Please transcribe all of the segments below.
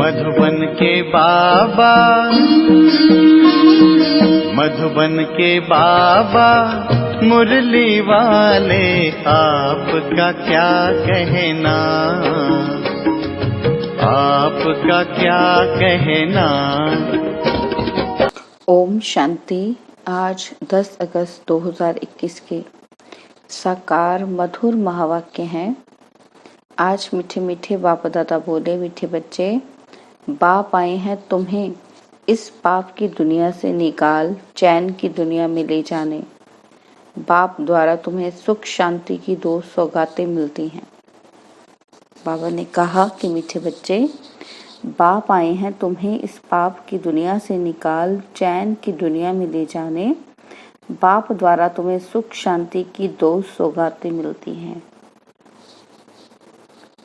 मधुबन के बाबा, मधुबन के बाबा मुरली वाले, आपका क्या कहना, आपका क्या कहना। ओम शांति। आज 10 अगस्त 2021 के साकार मधुर महावाक्य हैं। आज मीठे मीठे बाप दादा बोले, मीठे बच्चे, बाप आए हैं तुम्हें इस पाप की दुनिया से निकाल चैन की दुनिया में ले जाने। बाप द्वारा तुम्हें सुख शांति की 2 सौगातें मिलती हैं। बाबा ने कहा कि मीठे बच्चे, बाप आए हैं तुम्हें इस पाप की दुनिया से निकाल चैन की दुनिया में ले जाने। बाप द्वारा तुम्हें सुख शांति की 2 सौगातें मिलती हैं।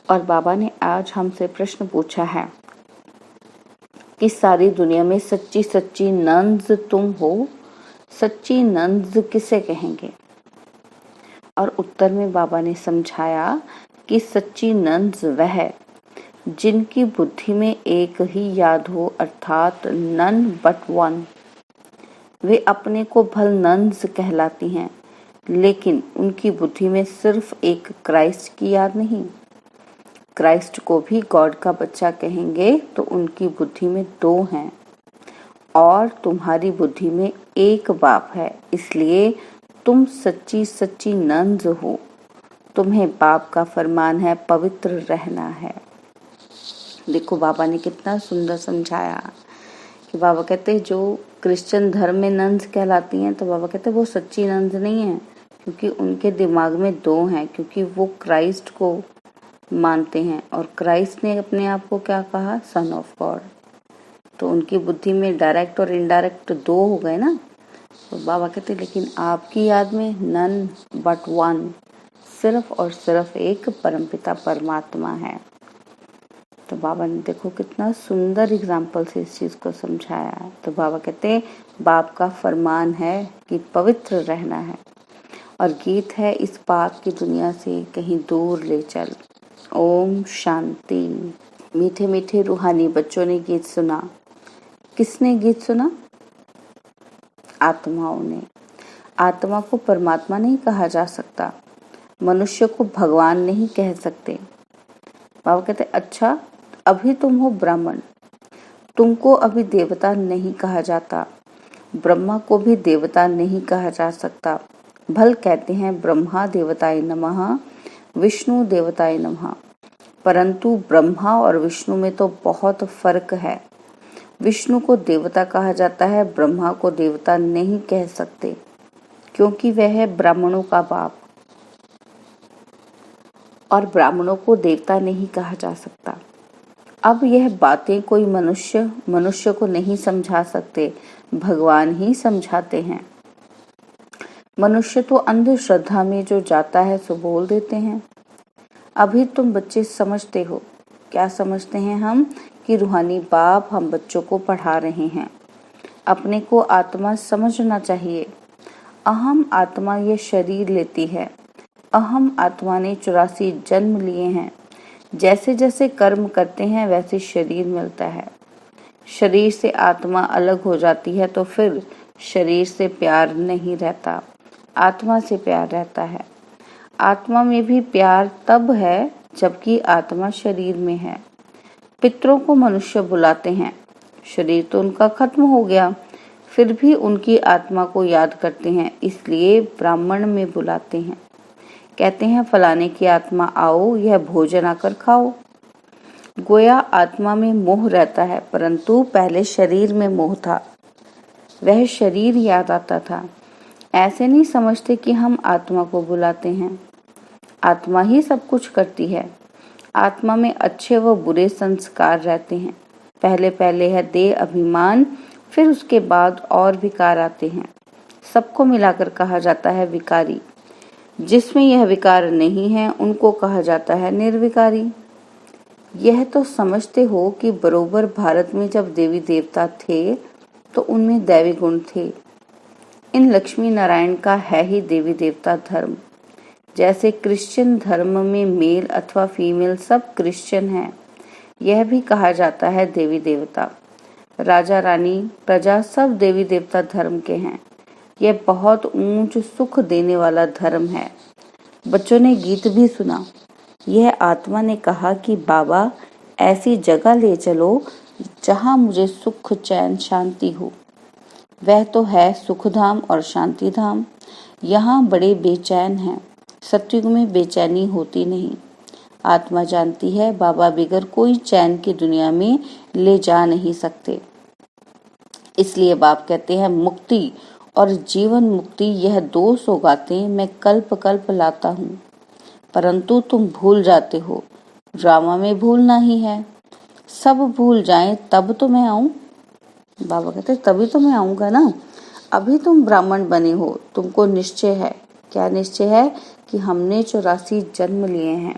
और बाबा ने आज हमसे प्रश्न पूछा है कि सारी दुनिया में सच्ची सच्ची नंज तुम हो, सच्ची नंज किसे कहेंगे? और उत्तर में बाबा ने समझाया कि सच्ची नंज वह है जिनकी बुद्धि में एक ही याद हो, अर्थात नन बट वन। वे अपने को भल नंज कहलाती हैं, लेकिन उनकी बुद्धि में सिर्फ एक क्राइस्ट की याद नहीं। क्राइस्ट को भी गॉड का बच्चा कहेंगे तो उनकी बुद्धि में 2 हैं और तुम्हारी बुद्धि में एक बाप है, इसलिए तुम सच्ची सच्ची नंज हो। तुम्हें बाप का फरमान है पवित्र रहना है। देखो बाबा ने कितना सुंदर समझाया कि बाबा कहते जो क्रिश्चियन धर्म में नंज कहलाती हैं, तो बाबा कहते वो सच्ची नंज नहीं है, क्योंकि उनके दिमाग में 2 हैं, क्योंकि वो क्राइस्ट को मानते हैं और क्राइस्ट ने अपने आप को क्या कहा, सन ऑफ गॉड। तो उनकी बुद्धि में डायरेक्ट और इनडायरेक्ट 2 हो गए ना। तो बाबा कहते लेकिन आपकी याद में नन बट वन, सिर्फ और सिर्फ एक परमपिता परमात्मा है। तो बाबा ने देखो कितना सुंदर एग्जाम्पल से इस चीज को समझाया। तो बाबा कहते बाप का फरमान है कि पवित्र रहना है, और गीत है इस पाप की दुनिया से कहीं दूर ले चल। ओम शांति। मीठे मीठे रूहानी बच्चों ने गीत सुना। किसने गीत सुना? आत्माओं ने। आत्मा को परमात्मा नहीं कहा जा सकता, मनुष्य को भगवान नहीं कह सकते। बाबा कहते अच्छा, अभी तुम हो ब्राह्मण, तुमको अभी देवता नहीं कहा जाता। ब्रह्मा को भी देवता नहीं कहा जा सकता। भल कहते हैं ब्रह्मा देवताय नमः, विष्णु देवताय नमः, परंतु ब्रह्मा और विष्णु में तो बहुत फर्क है। विष्णु को देवता कहा जाता है, ब्रह्मा को देवता नहीं कह सकते, क्योंकि वह है ब्राह्मणों का बाप, और ब्राह्मणों को देवता नहीं कहा जा सकता। अब यह बातें कोई मनुष्य को नहीं समझा सकते, भगवान ही समझाते हैं। मनुष्य तो अंधश्रद्धा में जो जाता है सो बोल देते हैं। अभी तुम बच्चे समझते हो। क्या समझते हैं हम? कि रूहानी बाप हम बच्चों को पढ़ा रहे हैं। अपने को आत्मा समझना चाहिए। अहम आत्मा ये शरीर लेती है। अहम आत्मा ने 84 जन्म लिए हैं। जैसे जैसे कर्म करते हैं वैसे शरीर मिलता है। शरीर से आत्मा अलग हो जाती है तो फिर शरीर से प्यार नहीं रहता, आत्मा से प्यार रहता है। आत्मा में भी प्यार तब है जबकि आत्मा शरीर में है। पितरों को मनुष्य बुलाते हैं, शरीर तो उनका खत्म हो गया, फिर भी उनकी आत्मा को याद करते हैं, इसलिए ब्राह्मण में बुलाते हैं। कहते हैं फलाने की आत्मा आओ, यह भोजन आकर खाओ। गोया आत्मा में मोह रहता है, परंतु पहले शरीर में मोह था, वह शरीर याद आता था। ऐसे नहीं समझते कि हम आत्मा को बुलाते हैं। आत्मा ही सब कुछ करती है। आत्मा में अच्छे व बुरे संस्कार रहते हैं। पहले पहले है देह अभिमान, फिर उसके बाद और विकार आते हैं। सबको मिलाकर कहा जाता है विकारी। जिसमें यह विकार नहीं है उनको कहा जाता है निर्विकारी। यह तो समझते हो कि बरोबर भारत में जब देवी देवता थे तो उनमें दैवी गुण थे। इन लक्ष्मी नारायण का है ही देवी देवता धर्म। जैसे क्रिश्चियन धर्म में मेल अथवा फीमेल सब क्रिश्चियन हैं, यह भी कहा जाता है देवी देवता, राजा रानी, प्रजा सब देवी देवता धर्म के हैं। यह बहुत ऊंच सुख देने वाला धर्म है। बच्चों ने गीत भी सुना। यह आत्मा ने कहा कि बाबा ऐसी जगह ले चलो जहां मुझे सुख चैन शांति हो। वह तो है सुख धाम और शांति धाम। यहाँ बड़े बेचैन हैं। सतयुग में बेचैनी होती नहीं। आत्मा जानती है बाबा बिगर कोई चैन की दुनिया में ले जा नहीं सकते। इसलिए बाप कहते हैं मुक्ति और जीवन मुक्ति, यह दो सौगातें मैं कल्प कल्प लाता हूँ, परंतु तुम भूल जाते हो। ड्रामा में भूलना ही है। सब भूल जाएं तब तो मैं आऊं। बाबा कहते तभी तो मैं आऊंगा ना। अभी तुम ब्राह्मण बने हो, तुमको निश्चय है। क्या निश्चय है? कि हमने 84 जन्म लिए हैं।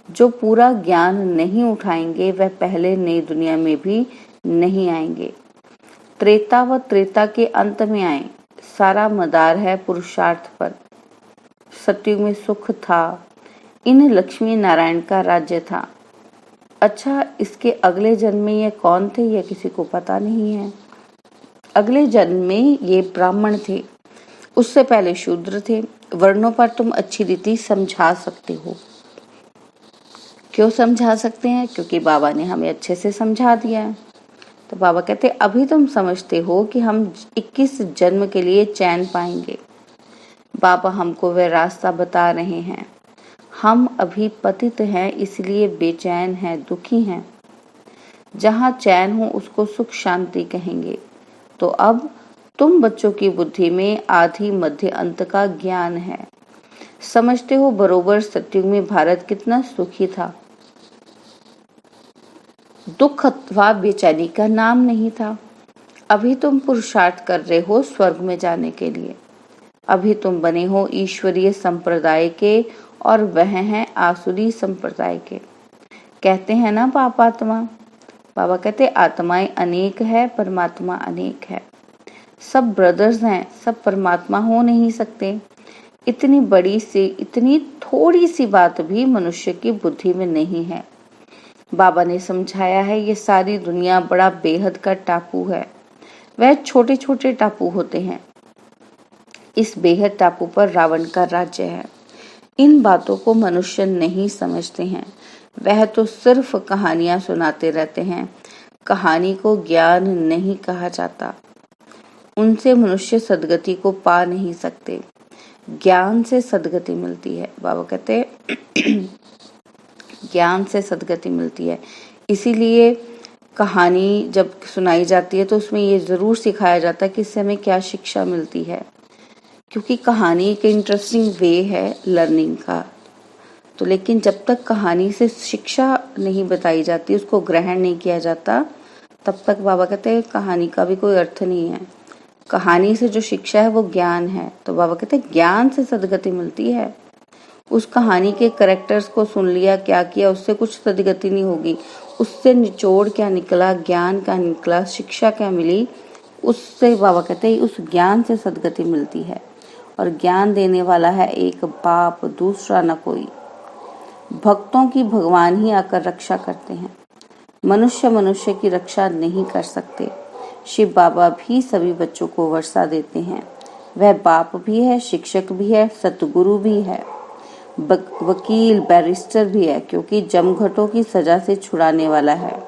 जो पूरा ज्ञान नहीं उठाएंगे वह पहले नई दुनिया में भी नहीं आएंगे। त्रेता व त्रेता के अंत में आए। सारा मदार है पुरुषार्थ पर। सतयुग में सुख था। इन लक्ष्मी नारायण का राज्य था। अच्छा, इसके अगले जन्म में ये कौन थे यह किसी को पता नहीं है। अगले जन्म में ये ब्राह्मण थे, उससे पहले शूद्र थे। वर्णों पर तुम अच्छी रीति समझा सकते हो। क्यों समझा सकते हैं? क्योंकि बाबा ने हमें अच्छे से समझा दिया है। तो बाबा कहते अभी तुम समझते हो कि हम 21 जन्म के लिए चैन पाएंगे। बाबा हमको वह रास्ता बता रहे हैं। हम अभी पतित हैं, इसलिए बेचैन हैं, दुखी हैं। जहाँ चैन हो उसको सुख शांति कहेंगे। तो अब तुम बच्चों की बुद्धि में आदि मध्य अंत का ज्ञान है। समझते हो बरोबर सतयुग में भारत कितना सुखी था। दुख अथवा बेचैनी का नाम नहीं था। अभी तुम पुरुषार्थ कर रहे हो स्वर्ग में जाने के लिए। अभी तुम बने हो ईश्वरीय संप्रदाय के और वह हैं आसुरी संप्रदाय के। कहते हैं ना पाप आत्मा। बाबा कहते आत्माएं अनेक है, परमात्मा अनेक है। सब ब्रदर्स हैं, सब परमात्मा हो नहीं सकते। इतनी बड़ी सी, इतनी थोड़ी सी बात भी मनुष्य की बुद्धि में नहीं है। बाबा ने समझाया है ये सारी दुनिया बड़ा बेहद का टापू है। वह छोटे छोटे टापू होते हैं। इस बेहद टापू पर रावण का राज्य है। इन बातों को मनुष्य नहीं समझते हैं। वह तो सिर्फ कहानियां सुनाते रहते हैं। कहानी को ज्ञान नहीं कहा जाता। उनसे मनुष्य सदगति को पा नहीं सकते। ज्ञान से सदगति मिलती है। बाबा कहते ज्ञान से सदगति मिलती है। इसीलिए कहानी जब सुनाई जाती है तो उसमें ये जरूर सिखाया जाता है कि इससे हमें क्या शिक्षा मिलती है, क्योंकि कहानी एक इंटरेस्टिंग वे है लर्निंग का। तो लेकिन जब तक कहानी से शिक्षा नहीं बताई जाती, उसको ग्रहण नहीं किया जाता, तब तक बाबा कहते हैं कहानी का भी कोई अर्थ नहीं है। कहानी से जो शिक्षा है वो ज्ञान है। तो बाबा कहते हैं ज्ञान से सदगति मिलती है। उस कहानी के कैरेक्टर्स को सुन लिया, क्या किया, उससे कुछ सदगति नहीं होगी। उससे निचोड़ क्या निकला, ज्ञान क्या निकला, शिक्षा क्या मिली, उससे बाबा कहते हैं उस ज्ञान से सदगति मिलती है। और ज्ञान देने वाला है एक बाप, दूसरा न कोई। भक्तों की भगवान ही आकर रक्षा करते हैं। मनुष्य मनुष्य की रक्षा नहीं कर सकते। शिव बाबा भी सभी बच्चों को वर्षा देते हैं। वह बाप भी है, शिक्षक भी है, सतगुरु भी है, वकील, बैरिस्टर भी है, क्योंकि जमघटों की सजा से छुड़ाने वाला है।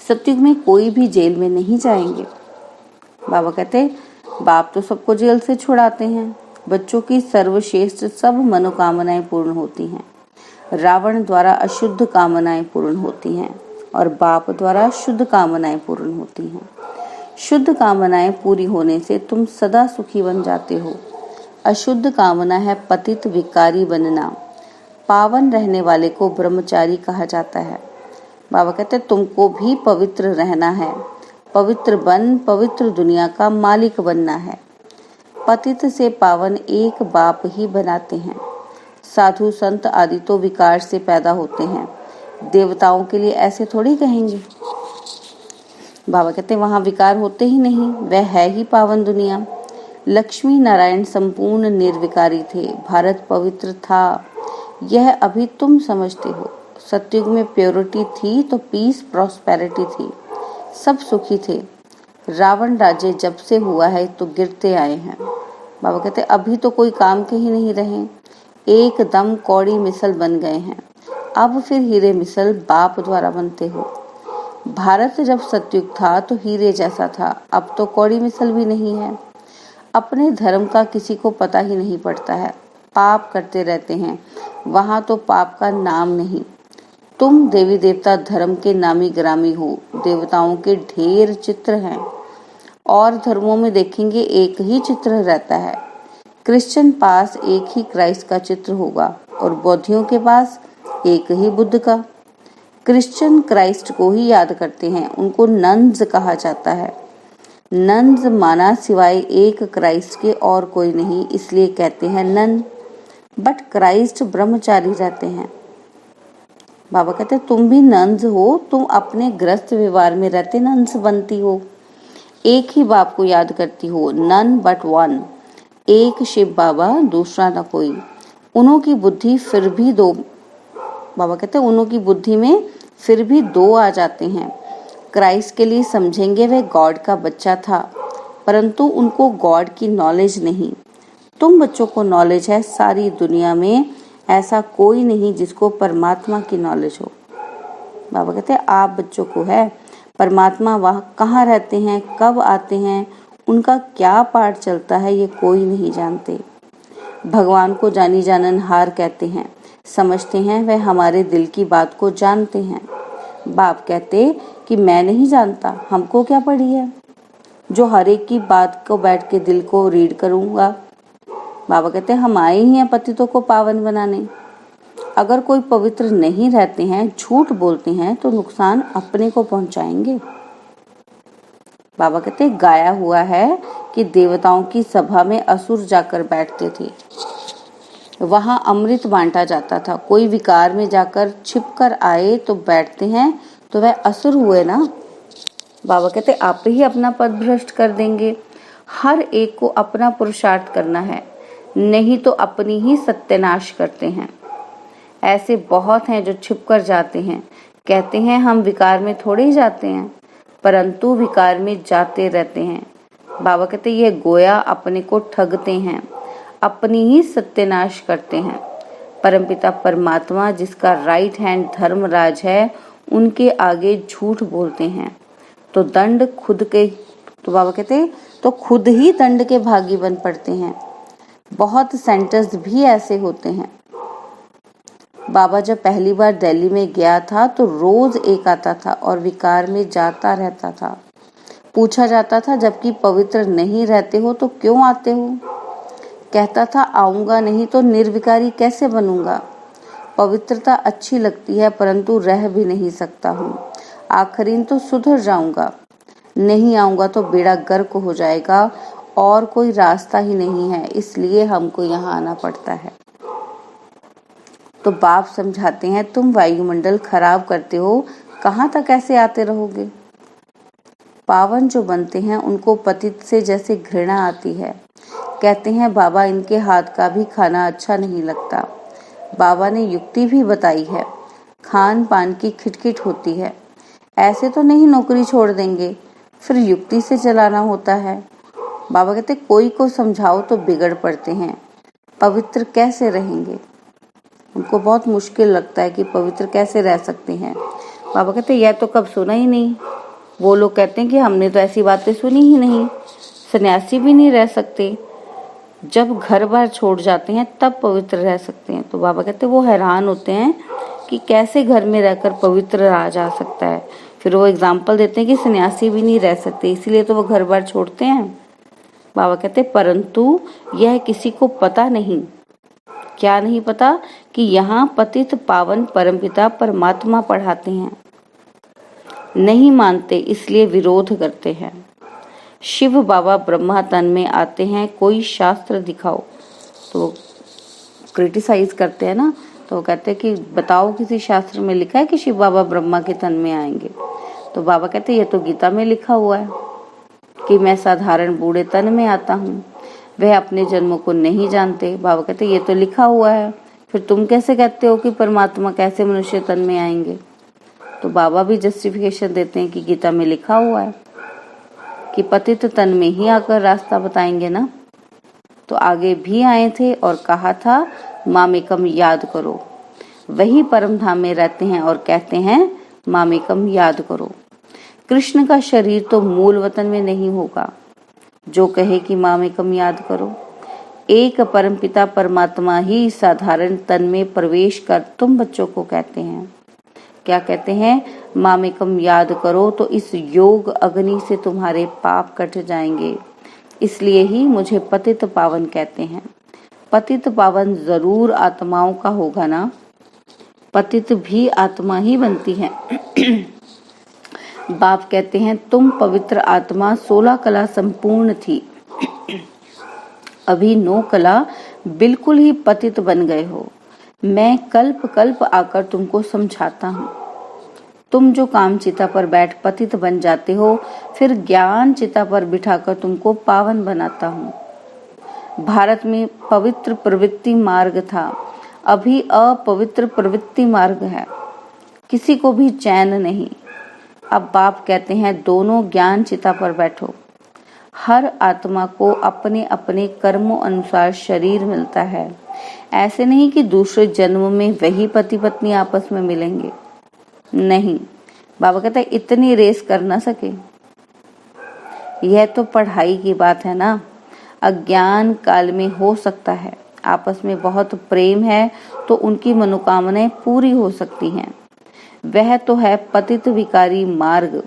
सतयुग में कोई भी जेल में नहीं जाएंगे। बाबा कहते बाप तो सबको जेल से छुड़ाते हैं। बच्चों की सर्वश्रेष्ठ सब मनोकामनाएं पूर्ण होती हैं। रावण द्वारा अशुद्ध कामनाएं पूर्ण होती हैं और बाप द्वारा शुद्ध कामनाएं पूर्ण होती हैं। शुद्ध कामनाएं पूरी होने से तुम सदा सुखी बन जाते हो। अशुद्ध कामना है पतित विकारी बनना। पावन रहने वाले को ब्रह्मचारी कहा जाता है। बाबा कहते तुमको भी पवित्र रहना है। पवित्र बन, पवित्र दुनिया का मालिक बनना है। पतित से पावन एक बाप ही बनाते हैं। साधु संत आदि तो विकार से पैदा होते हैं। देवताओं के लिए ऐसे थोड़ी कहेंगे। बाबा कहते वहां विकार होते ही नहीं, वह है ही पावन दुनिया। लक्ष्मी नारायण संपूर्ण निर्विकारी थे। भारत पवित्र था। यह अभी तुम समझते हो। सतयुग में प्योरिटी थी तो पीस प्रॉस्पेरिटी थी, सब सुखी थे। रावण राज्य जब से हुआ है तो गिरते आए हैं। बाबा कहते अभी तो कोई काम के ही नहीं रहे, एकदम कौड़ी मिसल बन गए हैं। अब फिर हीरे मिसल बाप द्वारा बनते हो। भारत जब सतयुग था तो हीरे जैसा था, अब तो कौड़ी मिसल भी नहीं है। अपने धर्म का किसी को पता ही नहीं पड़ता है, पाप करते रहते हैं, वहां तो पाप का नाम नहीं। तुम देवी देवता धर्म के नामी ग्रामी हो, देवताओं के ढेर चित्र हैं, और धर्मों में देखेंगे एक ही चित्र रहता है। क्रिश्चियन पास एक ही क्राइस्ट का चित्र होगा और बौद्धियों के पास एक ही बुद्ध का। क्रिश्चियन क्राइस्ट को ही याद करते हैं, उनको नन्स कहा जाता है। नन्स माना सिवाय एक क्राइस्ट के और कोई नहीं, इसलिए कहते हैं नन। बट क्राइस्ट ब्रह्मचारी रहते हैं। बाबा कहते तुम भी नन्स हो, तुम अपने ग्रस्त व्यवहार में रहते नन्स बनती हो। एक ही बाप को याद करती हो, नन बट वन। एक शिव बाबा, दूसरा न कोई। उन्हों की बुद्धि फिर भी दो, बाबा कहते उन्हों की बुद्धि में फिर भी दो आ जाते हैं। क्राइस्ट के लिए समझेंगे वह गॉड का बच्चा था, परंतु उनको गॉड की नॉलेज नहीं। तुम बच्चों को नॉलेज है, सारी दुनिया में ऐसा कोई नहीं जिसको परमात्मा की नॉलेज हो। बाबा कहते हैं आप बच्चों को है, परमात्मा वहाँ कहाँ रहते हैं, कब आते हैं, उनका क्या पाठ चलता है, ये कोई नहीं जानते। भगवान को जानी जाननहार कहते हैं, समझते हैं वह हमारे दिल की बात को जानते हैं। बाप कहते कि मैं नहीं जानता, हमको क्या पड़ी है जो हर एक की बात को बैठ के दिल को रीड करूंगा। बाबा कहते हम आए ही हैं पतितों को पावन बनाने। अगर कोई पवित्र नहीं रहते हैं, झूठ बोलते हैं, तो नुकसान अपने को पहुंचाएंगे। बाबा कहते गाया हुआ है कि देवताओं की सभा में असुर जाकर बैठते थे, वहां अमृत बांटा जाता था। कोई विकार में जाकर छिपकर आए तो बैठते हैं तो वह असुर हुए ना। बाबा कहते आप ही अपना पद भ्रष्ट कर देंगे। हर एक को अपना पुरुषार्थ करना है, नहीं तो अपनी ही सत्यानाश करते हैं। ऐसे बहुत हैं जो छिपकर जाते हैं, कहते हैं हम विकार में थोड़े ही जाते हैं, परंतु विकार में जाते रहते हैं। बाबा कहते ये गोया अपने को ठगते हैं, अपनी ही सत्यानाश करते हैं। परमपिता परमात्मा जिसका राइट हैंड धर्मराज है, उनके आगे झूठ बोलते हैं तो दंड खुद के, तो बाबा कहते तो खुद ही दंड के भागी बन पड़ते हैं। बहुत सेंटर्स भी ऐसे होते हैं। बाबा जब पहली बार दिल्ली में गया था तो रोज एक आता था और विकार में जाता रहता था। पूछा जाता था जबकि पवित्र नहीं रहते हो तो क्यों आते हो? कहता था आऊंगा नहीं तो निर्विकारी कैसे बनूंगा। पवित्रता अच्छी लगती है परंतु रह भी नहीं सकता हूँ। आखिरीन तो सुधर जाऊंगा, नहीं आऊंगा तो बेड़ा गर्क हो जाएगा और कोई रास्ता ही नहीं है, इसलिए हमको यहाँ आना पड़ता है। तो बाप समझाते हैं तुम वायुमंडल खराब करते हो, कहाँ तक ऐसे आते रहोगे। पावन जो बनते हैं उनको पतित से जैसे घृणा आती है। कहते हैं बाबा इनके हाथ का भी खाना अच्छा नहीं लगता। बाबा ने युक्ति भी बताई है, खान पान की खिटखिट होती है। ऐसे तो नहीं नौकरी छोड़ देंगे, फिर युक्ति से चलाना होता है। बाबा कहते कोई को समझाओ तो बिगड़ पड़ते हैं, पवित्र कैसे रहेंगे। उनको बहुत मुश्किल लगता है कि पवित्र कैसे रह सकते हैं। बाबा कहते यह तो कब सुना ही नहीं। वो लोग कहते हैं कि हमने तो ऐसी बातें सुनी ही नहीं, सन्यासी भी नहीं रह सकते, जब घर बार छोड़ जाते हैं तब पवित्र रह सकते हैं। तो बाबा कहते वो हैरान होते हैं कि कैसे घर में रहकर पवित्र रहा जा सकता है। फिर वो एग्जाम्पल देते हैं कि सन्यासी भी नहीं रह सकते, इसीलिए तो वो घर बार छोड़ते हैं। बाबा कहते परंतु यह किसी को पता नहीं। क्या नहीं पता? कि यहाँ पतित पावन परमपिता परमात्मा पढ़ाते हैं। नहीं मानते इसलिए विरोध करते हैं। शिव बाबा ब्रह्मा तन में आते हैं, कोई शास्त्र दिखाओ। तो क्रिटिसाइज करते हैं ना, तो कहते हैं कि बताओ किसी शास्त्र में लिखा है कि शिव बाबा ब्रह्मा के तन में आएंगे। तो बाबा कहते हैं ये तो गीता में लिखा हुआ है कि मैं साधारण बूढ़े तन में आता हूँ। वह अपने जन्मों को नहीं जानते। बाबा कहते ये तो लिखा हुआ है फिर तुम कैसे कहते हो कि परमात्मा कैसे मनुष्य तन में आएंगे? तो बाबा भी जस्टिफिकेशन देते हैं कि गीता में लिखा हुआ है कि पतित तन में ही आकर रास्ता बताएंगे ना। तो आगे भी आए थे और कहा था मामेकम याद करो। वही परम धाम में रहते हैं और कहते हैं मामेकम याद करो। कृष्ण का शरीर तो मूल वतन में नहीं होगा जो कहे कि मामेकम याद करो। एक परमपिता परमात्मा ही साधारण तन में प्रवेश कर तुम बच्चों को कहते हैं। क्या कहते हैं? मामेकम याद करो। तो इस योग अग्नि से तुम्हारे पाप कट जाएंगे। इसलिए ही मुझे पतित पावन कहते हैं। पतित पावन जरूर आत्माओं का होगा ना, पतित भी आत्मा ही बनती है। बाप कहते हैं तुम पवित्र आत्मा 16 कला संपूर्ण थी, अभी 9 कला बिल्कुल ही पतित बन गए हो। मैं कल्प कल्प आकर तुमको समझाता हूँ। तुम जो काम चिता पर बैठ पतित बन जाते हो, फिर ज्ञान चिता पर बिठाकर तुमको पावन बनाता हूँ। भारत में पवित्र प्रवृत्ति मार्ग था, अभी अपवित्र प्रवृत्ति मार्ग है। किसी को भी चैन नहीं। अब बाप कहते हैं दोनों ज्ञान चिता पर बैठो। हर आत्मा को अपने अपने कर्मों अनुसार शरीर मिलता है। ऐसे नहीं कि दूसरे जन्म में वही पति पत्नी आपस में मिलेंगे। नहीं, बाबा कहते हैं इतनी रेस कर ना सके। यह तो पढ़ाई की बात है ना। अज्ञान काल में हो सकता है, आपस में बहुत प्रेम है तो उनकी मनोकामनाएं पूरी हो सकती हैं। वह तो है पतित विकारी मार्ग।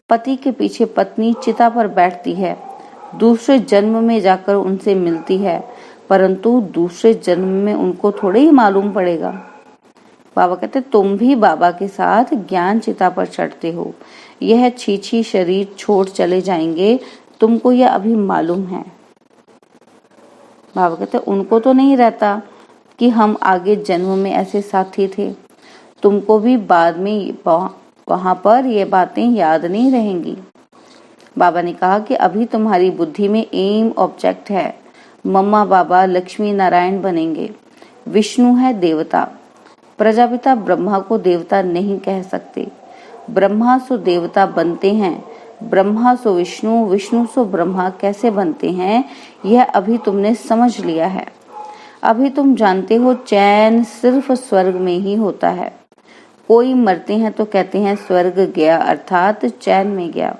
पति के पीछे पत्नी चिता पर बैठती है, दूसरे जन्म में जाकर उनसे मिलती है, परंतु दूसरे जन्म में उनको थोड़े ही मालूम पड़ेगा। बाबा कहते तुम भी बाबा के साथ ज्ञान चिता पर चढ़ते हो। यह छीछी शरीर छोड़ चले जाएंगे, तुमको यह अभी मालूम है। बाबा कहते उनको तो नहीं रहता कि हम आगे जन्म में ऐसे साथी थे। तुमको भी बाद में वहां पर ये बातें याद नहीं रहेंगी। बाबा ने कहा कि अभी तुम्हारी बुद्धि में एम ऑब्जेक्ट है। मम्मा बाबा लक्ष्मी नारायण बनेंगे, विष्णु है देवता। प्रजापिता ब्रह्मा को देवता नहीं कह सकते। ब्रह्मा सो देवता बनते हैं, ब्रह्मा सो विष्णु, विष्णु सो ब्रह्मा कैसे बनते हैं, यह अभी तुमने समझ लिया है। अभी तुम जानते हो चैन सिर्फ स्वर्ग में ही होता है। कोई मरते हैं तो कहते हैं स्वर्ग गया, अर्थात चैन में गया।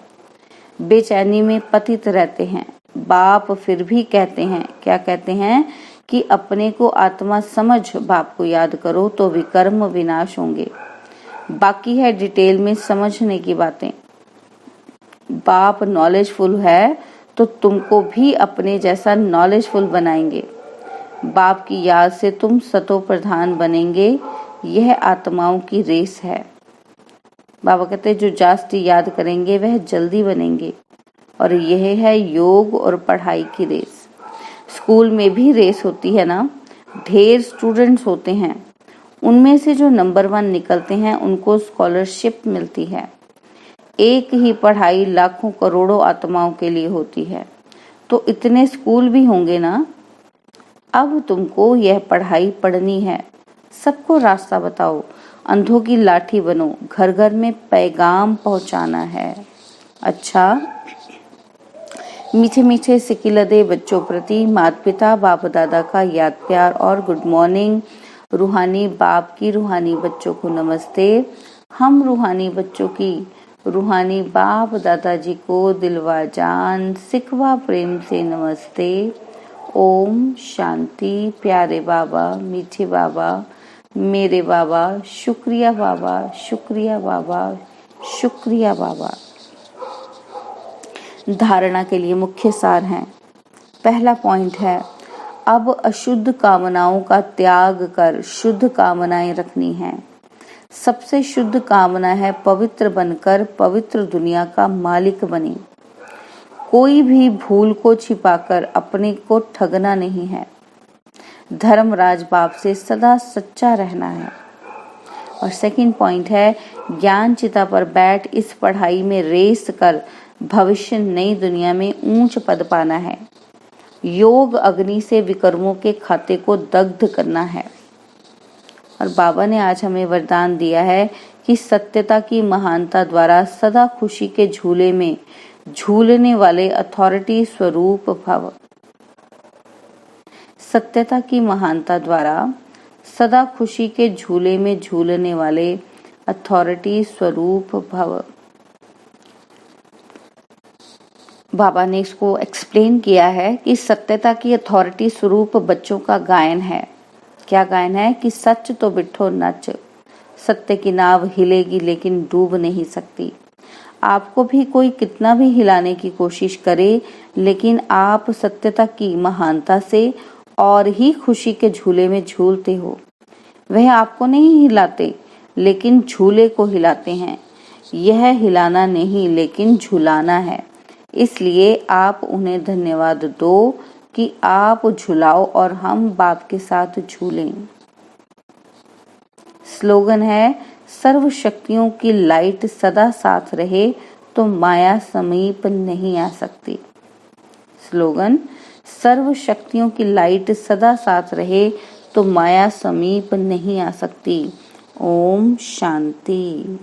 बेचैनी में पतित रहते हैं। बाप फिर भी कहते हैं, क्या कहते हैं कि अपने को आत्मा समझ बाप को याद करो तो विकर्म विनाश होंगे। बाकी है डिटेल में समझने की बातें। बाप नॉलेजफुल है तो तुमको भी अपने जैसा नॉलेजफुल बनाएंगे। बाप की याद से तुम सतो प्रधान बनेंगे। यह आत्माओं की रेस है। बाबा कहते जो जास्ती याद करेंगे वह जल्दी बनेंगे, और यह है योग और पढ़ाई की रेस। स्कूल में भी रेस होती है ना, ढेर स्टूडेंट्स होते हैं, उनमें से जो नंबर 1 निकलते हैं उनको स्कॉलरशिप मिलती है। एक ही पढ़ाई लाखों करोड़ों आत्माओं के लिए होती है, तो इतने स्कूल भी होंगे ना। अब तुमको यह पढ़ाई पढ़नी है, सबको रास्ता बताओ, अंधों की लाठी बनो, घर घर में पैगाम पहुंचाना है। अच्छा, मीठे मीठे सिकिलदे बच्चों प्रति माता पिता बाप दादा का याद प्यार और गुड मॉर्निंग। रूहानी बाप की रूहानी बच्चों को नमस्ते। हम रूहानी बच्चों की रूहानी बाप दादाजी को दिलवा जान सिखवा प्रेम से नमस्ते। ओम शांति। प्यारे बाबा, मीठे बाबा, मेरे बाबा, शुक्रिया बाबा, शुक्रिया बाबा, शुक्रिया बाबा। धारणा के लिए मुख्य सार हैं। पहला पॉइंट है, अब अशुद्ध कामनाओं का त्याग कर शुद्ध कामनाएं रखनी हैं। सबसे शुद्ध कामना है पवित्र बनकर पवित्र दुनिया का मालिक बने। कोई भी भूल को छिपाकर अपने को ठगना नहीं है। धर्मराज बाप से सदा सच्चा रहना है। और सेकंड पॉइंट है, ज्ञान चिता पर बैठ इस पढ़ाई में रेस कर भविष्य नई दुनिया में ऊंच पद पाना है। योग अग्नि से विकर्मों के खाते को दग्ध करना है। और बाबा ने आज हमें वरदान दिया है कि सत्यता की महानता द्वारा सदा खुशी के झूले में झूलने वाले अथॉरिटी स्वरूप भव। सत्यता की महानता द्वारा सदा खुशी के झूले में झूलने वाले अथॉरिटी स्वरूप भव। बाबा ने इसको एक्सप्लेन किया है कि सत्यता की अथॉरिटी स्वरूप बच्चों का गायन है। क्या गायन है कि सच तो बिठो नच, सत्य की नाव हिलेगी लेकिन डूब नहीं सकती। आपको भी कोई कितना भी हिलाने की कोशिश करे, लेकिन आप सत्यता की महानता से और ही खुशी के झूले में झूलते हो। वह आपको नहीं हिलाते, लेकिन झूले को हिलाते हैं। यह हिलाना नहीं लेकिन झुलाना है। इसलिए आप उन्हें धन्यवाद दो कि आप झुलाओ और हम बाप के साथ झूलें। स्लोगन है, सर्व शक्तियों की लाइट सदा साथ रहे तो माया समीप नहीं आ सकती। स्लोगन, सर्व शक्तियों की लाइट सदा साथ रहे तो माया समीप नहीं आ सकती। ओम शांति।